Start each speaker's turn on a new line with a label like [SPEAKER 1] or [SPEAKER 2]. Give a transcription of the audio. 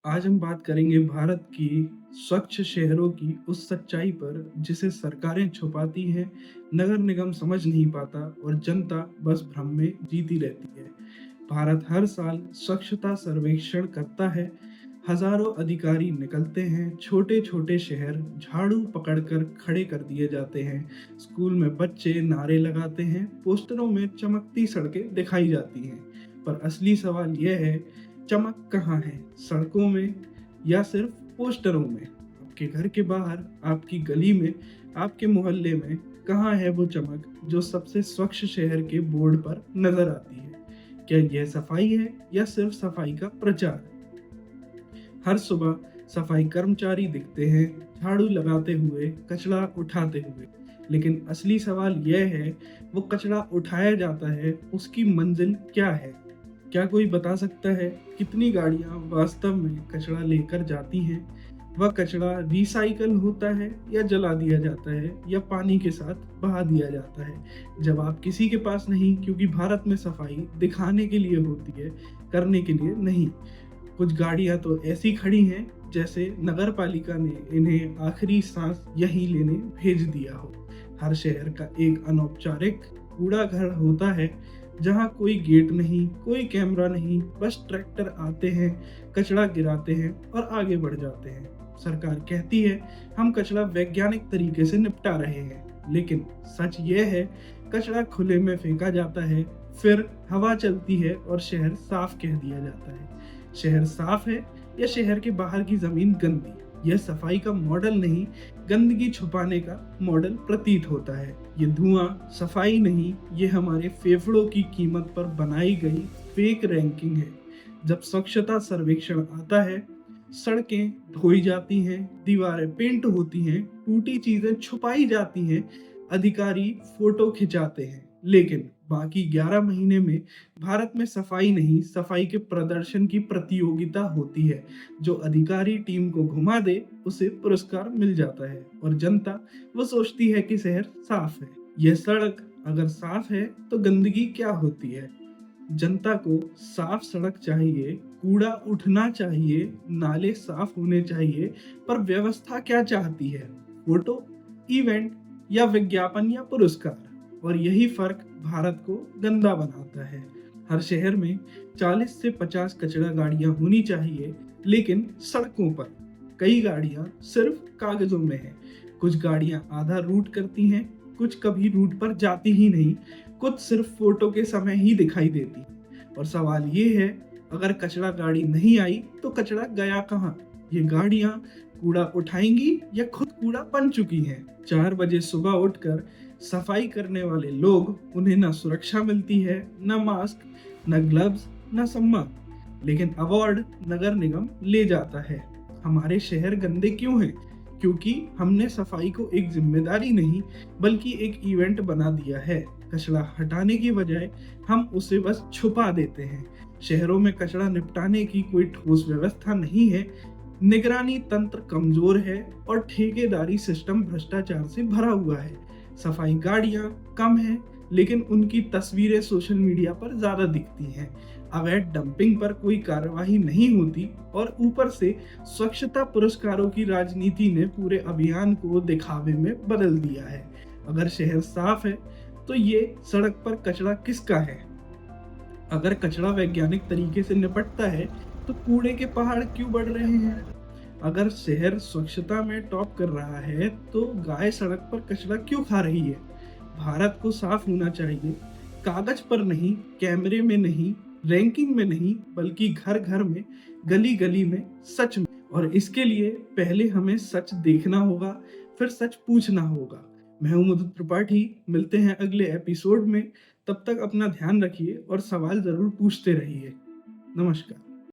[SPEAKER 1] आज हम बात करेंगे भारत की स्वच्छ शहरों की उस सच्चाई पर जिसे सरकारें छुपाती हैं, नगर निगम समझ नहीं पाता और जनता बस भ्रम में जीती रहती है। भारत हर साल स्वच्छता सर्वेक्षण करता है। हजारों अधिकारी निकलते हैं, छोटे-छोटे शहर झाड़ू पकड़कर खड़े कर दिए जाते हैं। स्कूल में बच्चे नारे लगाते हैं, पोस्टरों में चमकती सड़कें दिखाई जाती हैं। पर असली सवाल यह है, चमक कहाँ है? सड़कों में या सिर्फ पोस्टरों में? आपके घर के बाहर, आपकी गली में, आपके मोहल्ले में कहाँ है वो चमक जो सबसे स्वच्छ शहर के बोर्ड पर नजर आती है? क्या यह सफाई है या सिर्फ सफाई का प्रचार? हर सुबह सफाई कर्मचारी दिखते हैं, झाड़ू लगाते हुए, कचरा उठाते हुए। लेकिन असली सवाल यह है, वो कचरा उठाया जाता है, उसकी मंजिल क्या है? क्या कोई बता सकता है कितनी गाड़ियां वास्तव में कचरा लेकर जाती हैं? वह कचरा रिसाइकल होता है या जला दिया जाता है या पानी के साथ बहा दिया जाता है? जवाब किसी के पास नहीं, क्योंकि भारत में सफाई दिखाने के लिए होती है, करने के लिए नहीं। कुछ गाड़ियां तो ऐसी खड़ी हैं जैसे नगर पालिका ने इन्हें आखिरी सांस यहीं लेने भेज दिया हो। हर शहर का एक अनौपचारिक कूड़ा घर होता है जहां कोई गेट नहीं, कोई कैमरा नहीं, बस ट्रैक्टर आते हैं, कचरा गिराते हैं और आगे बढ़ जाते हैं। सरकार कहती है हम कचरा वैज्ञानिक तरीके से निपटा रहे हैं, लेकिन सच यह है कचरा खुले में फेंका जाता है, फिर हवा चलती है और शहर साफ कह दिया जाता है। शहर साफ है या शहर के बाहर की जमीन गंदी? यह सफाई का मॉडल नहीं, गंदगी छुपाने का मॉडल प्रतीत होता है। ये धुआं सफाई नहीं, ये हमारे फेफड़ों की कीमत पर बनाई गई फेक रैंकिंग है। जब स्वच्छता सर्वेक्षण आता है, सड़कें धोई जाती हैं, दीवारें पेंट होती हैं, टूटी चीजें छुपाई जाती हैं, अधिकारी फोटो खिंचाते हैं, लेकिन बाकी 11 महीने में भारत में सफाई नहीं, सफाई के प्रदर्शन की प्रतियोगिता होती है। जो अधिकारी टीम को घुमा दे, उसे पुरस्कार मिल जाता है और जनता वो सोचती है कि शहर साफ है। यह सड़क अगर साफ है तो गंदगी क्या होती है? जनता को साफ सड़क चाहिए, कूड़ा उठना चाहिए, नाले साफ होने चाहिए, पर व्यवस्था क्या चाहती है? फोटो, इवेंट या विज्ञापन या पुरस्कार? और यही फर्क भारत को गंदा बनाता है। हर शहर में 40 से 50 कचरा गाड़ियां होनी चाहिए, लेकिन सड़कों पर कई गाड़ियां सिर्फ कागजों में हैं। कुछ गाड़ियां आधा रूट करती हैं, कुछ कभी रूट पर जाती ही नहीं, कुछ सिर्फ फोटो के समय ही दिखाई देती। और सवाल ये है, अगर कचरा गाड़ी नहीं आई तो कचरा गया कहाँ? ये गाड़ियां कूड़ा उठाएंगी या खुद कूड़ा बन चुकी हैं? 4 बजे सुबह उठकर सफाई करने वाले लोग, उन्हें ना सुरक्षा मिलती है, ना मास्क, ना ग्लव्स, ना सम्मान, लेकिन अवार्ड नगर निगम ले जाता है। हमारे शहर गंदे क्यों हैं? क्योंकि हमने सफाई को एक जिम्मेदारी नहीं, बल्कि एक इवेंट बना दिया है। कचरा हटाने की बजाय हम उसे बस छुपा देते हैं। शहरों में कचरा निपटाने की कोई ठोस व्यवस्था नहीं है, निगरानी तंत्र कमजोर है और ठेकेदारी सिस्टम भ्रष्टाचार से भरा हुआ है। सफाई गाड़ियां कम हैं, लेकिन उनकी तस्वीरें सोशल मीडिया पर ज्यादा दिखती हैं। अवैध डंपिंग पर कोई कार्यवाही नहीं होती और ऊपर से स्वच्छता पुरस्कारों की राजनीति ने पूरे अभियान को दिखावे में बदल दिया है। अगर शहर साफ है तो ये सड़क पर कचरा किसका है? अगर कचरा वैज्ञानिक तरीके से निपटता है तो कूड़े के पहाड़ क्यों बढ़ रहे हैं? अगर शहर स्वच्छता में टॉप कर रहा है तो गाय सड़क पर कचरा क्यों खा रही है? भारत को साफ होना चाहिए, कागज पर नहीं, कैमरे में नहीं, रैंकिंग में नहीं, बल्कि घर घर में, गली गली में, सच में। और इसके लिए पहले हमें सच देखना होगा, फिर सच पूछना होगा। मैं हूं मधु त्रिपाठी, मिलते हैं अगले एपिसोड में। तब तक अपना ध्यान रखिए और सवाल जरूर पूछते रहिए। नमस्कार।